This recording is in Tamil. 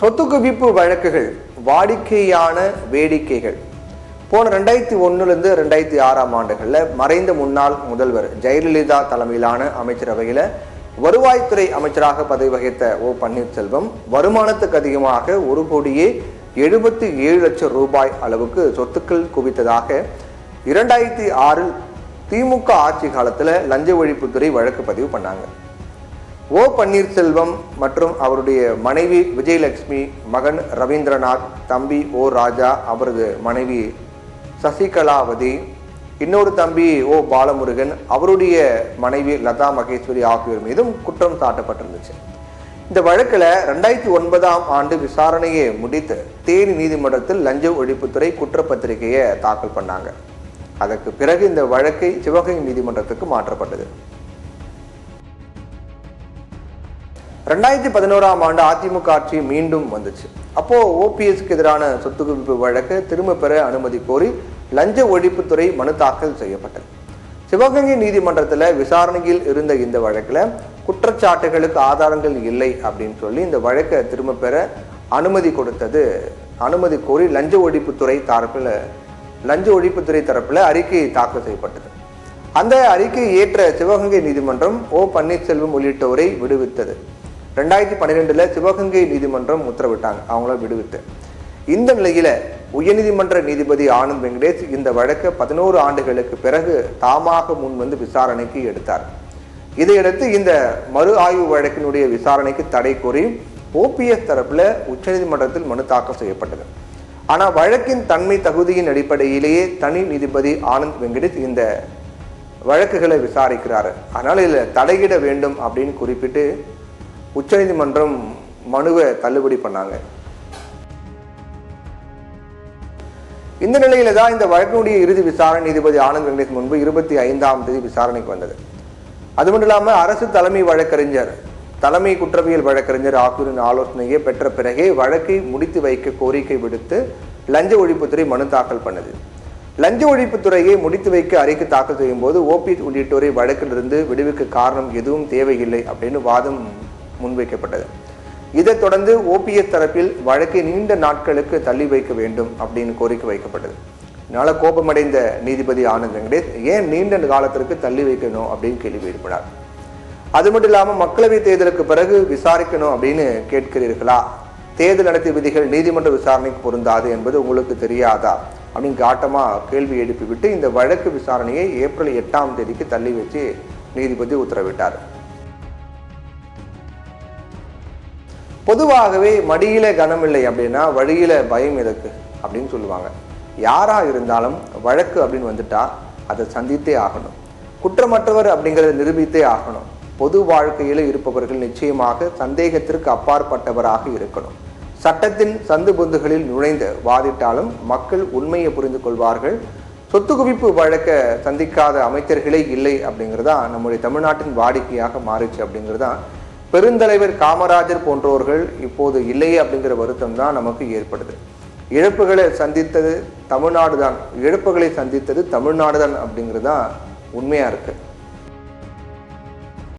சொத்து குவிப்பு வழக்குகள் வாடிக்கையான வேடிக்கைகள். போன 2001 2006 ஆண்டுகளில் மறைந்த முன்னாள் முதல்வர் ஜெயலலிதா தலைமையிலான அமைச்சரவையில் வருவாய்த்துறை அமைச்சராக பதவி வகித்த ஓ பன்னீர்செல்வம் வருமானத்துக்கு அதிகமாக 1,77,00,000 ரூபாய் அளவுக்கு சொத்துக்கள் குவித்ததாக 2006 திமுக ஆட்சி காலத்தில் லஞ்ச ஒழிப்புத்துறை வழக்கு பதிவு பண்ணாங்க. ஓ பன்னீர்செல்வம் மற்றும் அவருடைய மனைவி விஜயலட்சுமி, மகன் ரவீந்திரநாத், தம்பி ஓ ராஜா, அவரது மனைவி சசிகலாவதி, இன்னொரு தம்பி ஓ பாலமுருகன், அவருடைய மனைவி லதா மகேஸ்வரி ஆகியோர் மீதும் குற்றம் சாட்டப்பட்டிருந்துச்சு. இந்த வழக்கில் 2009 விசாரணையை முடித்து தேனி நீதிமன்றத்தில் லஞ்ச ஒழிப்புத்துறை குற்றப்பத்திரிகையை தாக்கல் பண்ணாங்க. அதற்கு பிறகு இந்த வழக்கை சிவகங்கை நீதிமன்றத்துக்கு மாற்றப்பட்டது. 2011 அதிமுக ஆட்சி மீண்டும் வந்துச்சு. அப்போ ஓபிஎஸ்க்கு எதிரான சொத்து குவிப்பு வழக்கு திரும்ப பெற அனுமதி கோரி லஞ்ச ஒழிப்புத்துறை மனு தாக்கல் செய்யப்பட்டது. சிவகங்கை நீதிமன்றத்தில் விசாரணையில் இருந்த இந்த வழக்கில் குற்றச்சாட்டுகளுக்கு ஆதாரங்கள் இல்லை அப்படின்னு சொல்லி இந்த வழக்கை திரும்ப பெற அனுமதி கோரி லஞ்ச ஒழிப்புத்துறை தரப்பில் அறிக்கை தாக்கல் செய்யப்பட்டது. அந்த அறிக்கையை ஏற்ற சிவகங்கை நீதிமன்றம் ஓ பன்னீர்செல்வம் உள்ளிட்டோரை விடுவித்தது. 2012 சிவகங்கை நீதிமன்றம் உத்தரவிட்டாங்க அவங்கள விடுவித்து. இந்த நிலையில உயர்நீதிமன்ற நீதிபதி ஆனந்த் வெங்கடேஷ் இந்த வழக்கை 11 ஆண்டுகளுக்கு பிறகு தாமாக முன் வந்து விசாரணைக்கு எடுத்தார். இதையடுத்து இந்த மறு ஆய்வு வழக்கினுடைய விசாரணைக்கு தடை கோரி ஓபிஎஸ் தரப்புல உச்சநீதிமன்றத்தில் மனு தாக்கல் செய்யப்பட்டது. ஆனா வழக்கின் தன்மை தகுதியின் அடிப்படையிலேயே தனி நீதிபதி ஆனந்த் வெங்கடேஷ் இந்த வழக்குகளை விசாரிக்கிறாரு. அதனால இதுல தலையிட வேண்டும் அப்படின்னு குறிப்பிட்டு உச்சநீதிமன்றம் மனுவை தள்ளுபடி பண்ணாங்க. இந்த நிலையில தான் இந்த வழக்கினுடைய இறுதி விசாரணை நீதிபதி ஆனந்த் வெங்கடேஷ் முன்பு 25 விசாரணைக்கு வந்தது. அது மட்டும் இல்லாம அரசு தலைமை குற்றவியல் வழக்கறிஞர் ஆகியோரின் ஆலோசனையை பெற்ற பிறகே வழக்கை முடித்து வைக்க கோரிக்கை விடுத்து லஞ்ச ஒழிப்புத்துறை மனு தாக்கல் பண்ணது. லஞ்ச ஒழிப்புத்துறையை முடித்து வைக்க அறிக்கை தாக்கல் செய்யும் போது ஓபிஎஸ் உள்ளிட்டோரை வழக்கிலிருந்து விடுவிக்க காரணம் எதுவும் தேவையில்லை அப்படின்னு வாதம் முன்வைக்கப்பட்டது. இதைத் தொடர்ந்து ஓபிஎஸ் தரப்பில் வழக்கை நீண்ட நாட்களுக்கு தள்ளி வைக்க வேண்டும் அப்படின்னு கோரிக்கை வைக்கப்பட்டது. இதனால கோபமடைந்த நீதிபதி ஆனந்த் வெங்கடேஷ் ஏன் நீண்ட காலத்திற்கு தள்ளி வைக்கணும் அப்படின்னு கேள்வி எழுப்பினார். அது மட்டும் இல்லாம மக்களவை தேர்தலுக்கு பிறகு விசாரிக்கணும் அப்படின்னு கேட்கிறீர்களா? தேர்தல் நடத்தை விதிகள் நீதிமன்ற விசாரணைக்கு பொருந்தாது என்பது உங்களுக்கு தெரியாதா அப்படின்னு காட்டமா கேள்வி எழுப்பிவிட்டு இந்த வழக்கு விசாரணையை ஏப்ரல் 8 தள்ளி வச்சு நீதிபதி உத்தரவிட்டார். பொதுவாகவே மடியில கனம் இல்லை அப்படின்னா வழியில பயம் எதற்கு அப்படின்னு சொல்லுவாங்க. யாரா இருந்தாலும் வழக்கு அப்படின்னு வந்துட்டா அதை சந்தித்தே ஆகணும். குற்றமற்றவர் அப்படிங்கிறத நிரூபித்தே ஆகணும். பொது வாழ்க்கையில இருப்பவர்கள் நிச்சயமாக சந்தேகத்திற்கு அப்பாற்பட்டவராக இருக்கணும். சட்டத்தின் சந்து பொந்துகளில் நுழைந்து வாதிட்டாலும் மக்கள் உண்மையை புரிந்து கொள்வார்கள். சொத்து குவிப்பு வழக்க சந்திக்காத அமைச்சர்களே இல்லை அப்படிங்கிறதா நம்முடைய தமிழ்நாட்டின் வாடிக்கையாக மாறிச்சு அப்படிங்கிறதா பெருந்தலைவர் காமராஜர் போன்றவர்கள் இப்போது இல்லையே அப்படிங்கிற வருத்தம் தான் நமக்கு ஏற்படுது. இழப்புகளை சந்தித்தது தமிழ்நாடு தான் அப்படிங்கிறது தான் உண்மையா இருக்கு.